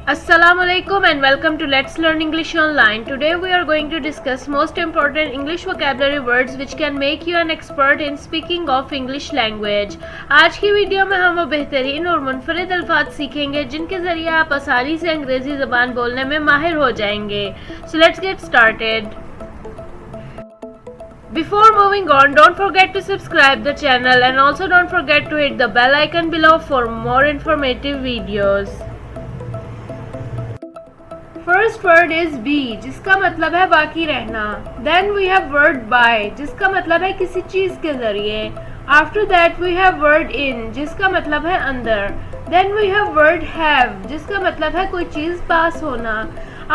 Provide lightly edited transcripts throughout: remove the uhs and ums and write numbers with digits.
Assalamualaikum and welcome to Let's Learn English Online. Today we are going to discuss most important English vocabulary words which can make you an expert in speaking of English language. आज की video में हम वो बेहतरीन और मुनफरिद अल्फाज सीखेंगे जिनके ज़रिए आप आसानी से अंग्रेज़ी ज़बान बोलने में माहिर हो जाएंगे. So let's get started. Before moving on, don't forget to subscribe the channel and also don't forget to hit the bell icon below for more informative videos. First word is be, जिसका मतलब है बाकी रहना. Then we have word by, जिसका मतलब है किसी चीज़ के ज़रिए. After that we have word in, जिसका मतलब है अंदर. Then we have word have, जिसका मतलब है कोई चीज़ पास होना.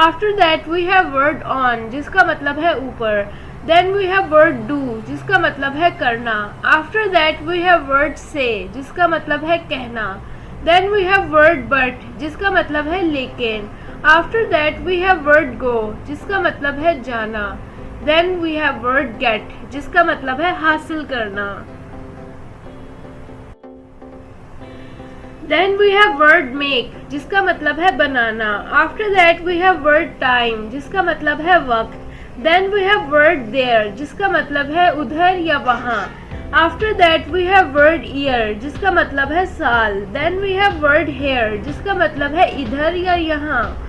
After that we have word on, जिसका मतलब है ऊपर. Then we have word do, जिसका मतलब है करना. After that we have word say, जिसका मतलब है कहना. Then we have word but, जिसका मतलब है लेकिन. After that we have word go, जिसका मतलब है जाना. Then we have word get, जिसका मतलब है हासिल करना. Then we have word make, जिसका मतलब है बनाना. After that we have word time, जिसका मतलब है वक्त. Then we have word there, जिसका मतलब है उधर या वहाँ. After that we have word year, जिसका मतलब है साल. Then we have word here, जिसका मतलब है इधर या यहाँ.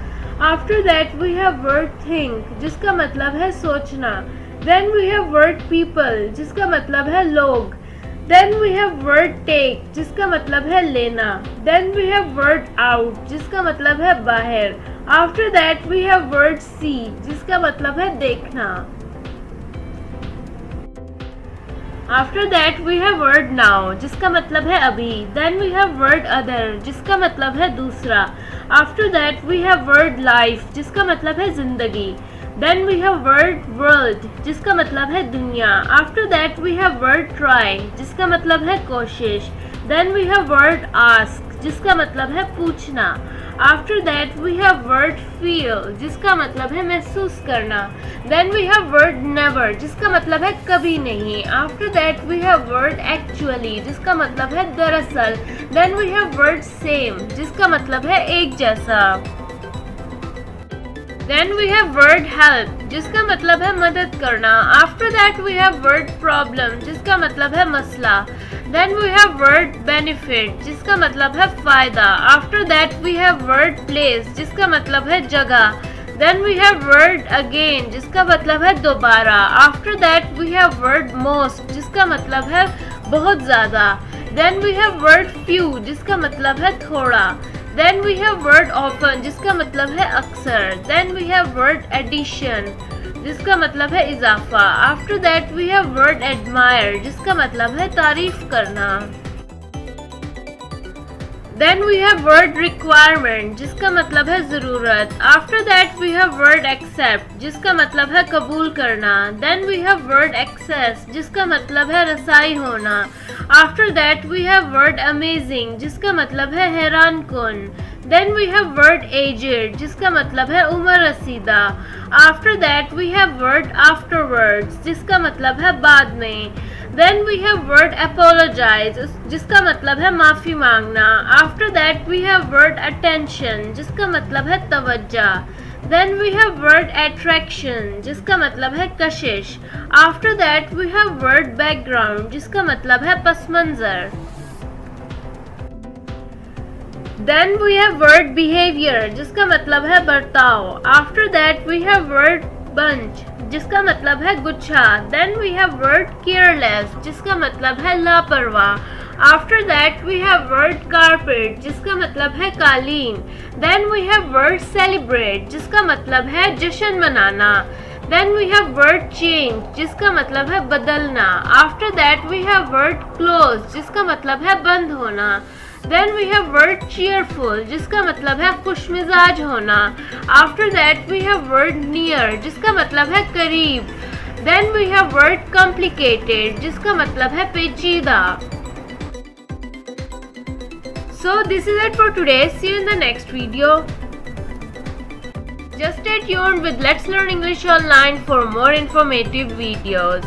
After that we have word think, जिसका मतलब है सोचना. Then we have word people, जिसका मतलब है लोग. Then we have word take, जिसका मतलब है लेना. Then we have word out, जिसका मतलब है बाहर. After that we have word see, जिसका मतलब है देखना. After that we have word now, जिसका मतलब है अभी. Then we have word other, जिसका मतलब है दूसरा. After that we have word life, जिसका मतलब है जिंदगी. Then we have word world, जिसका मतलब है दुनिया. After that we have word try, जिसका मतलब है कोशिश. Then we have word ask, जिसका मतलब है पूछना. After that we have word feel, जिसका मतलब है महसूस करना. Then we have word never, जिसका मतलब है कभी नहीं. After that we have word actually, जिसका मतलब है दरअसल. Then we have word same, जिसका मतलब है एक जैसा. Then we have word help, जिसका मतलब है मदद करना. After that we have word problem, जिसका मतलब है मसला. Then we have word benefit, जिसका मतलब है फ़ायदा. After that we have word place, जिसका मतलब है जगह. Then we have word again, जिसका मतलब है दोबारा. After that we have word most, जिसका मतलब है बहुत ज़्यादा. Then we have word few, जिसका मतलब है थोड़ा. Then we have word often, जिसका मतलब है अक्सर. Then we have word addition, जिसका मतलब है इजाफा. After that we have word admire, जिसका मतलब है तारीफ करना. Then we have word requirement, जिसका मतलब है ज़रूरत. After that we have word accept, जिसका मतलब है कबूल करना. Then we have word access, जिसका मतलब है रसाई होना. After that we have word amazing, जिसका मतलब है हैरान कुन. Then we have word aged, जिसका मतलब है उम्र रसीदा. After that we have word afterwards, जिसका मतलब है बाद में. Then we have word apologize, जिसका मतलब है माफ़ी मांगना. After that we have word attention, जिसका मतलब है तवज्जा. Then we have word attraction, जिसका मतलब है कशिश. After that we have word background, जिसका मतलब है पस मंज़र. Then we have word behavior, जिसका मतलब है बर्ताव. After that we have word bunch, जिसका मतलब है गुच्छा. Then we have word careless, जिसका मतलब है लापरवाह. After that we have word carpet, जिसका मतलब है कालीन. Then we have word celebrate, जिसका मतलब है जश्न मनाना. Then we have word change, जिसका मतलब है बदलना. After that we have word close, जिसका मतलब है बंद होना. Then we have word cheerful, जिसका मतलब है खुशमिजाज होना. After that we have word near, जिसका मतलब है करीब. Then we have word complicated, जिसका मतलब है पेचीदा. So this is it for today. See you in the next video. Just stay tuned with Let's Learn English Online for more informative videos.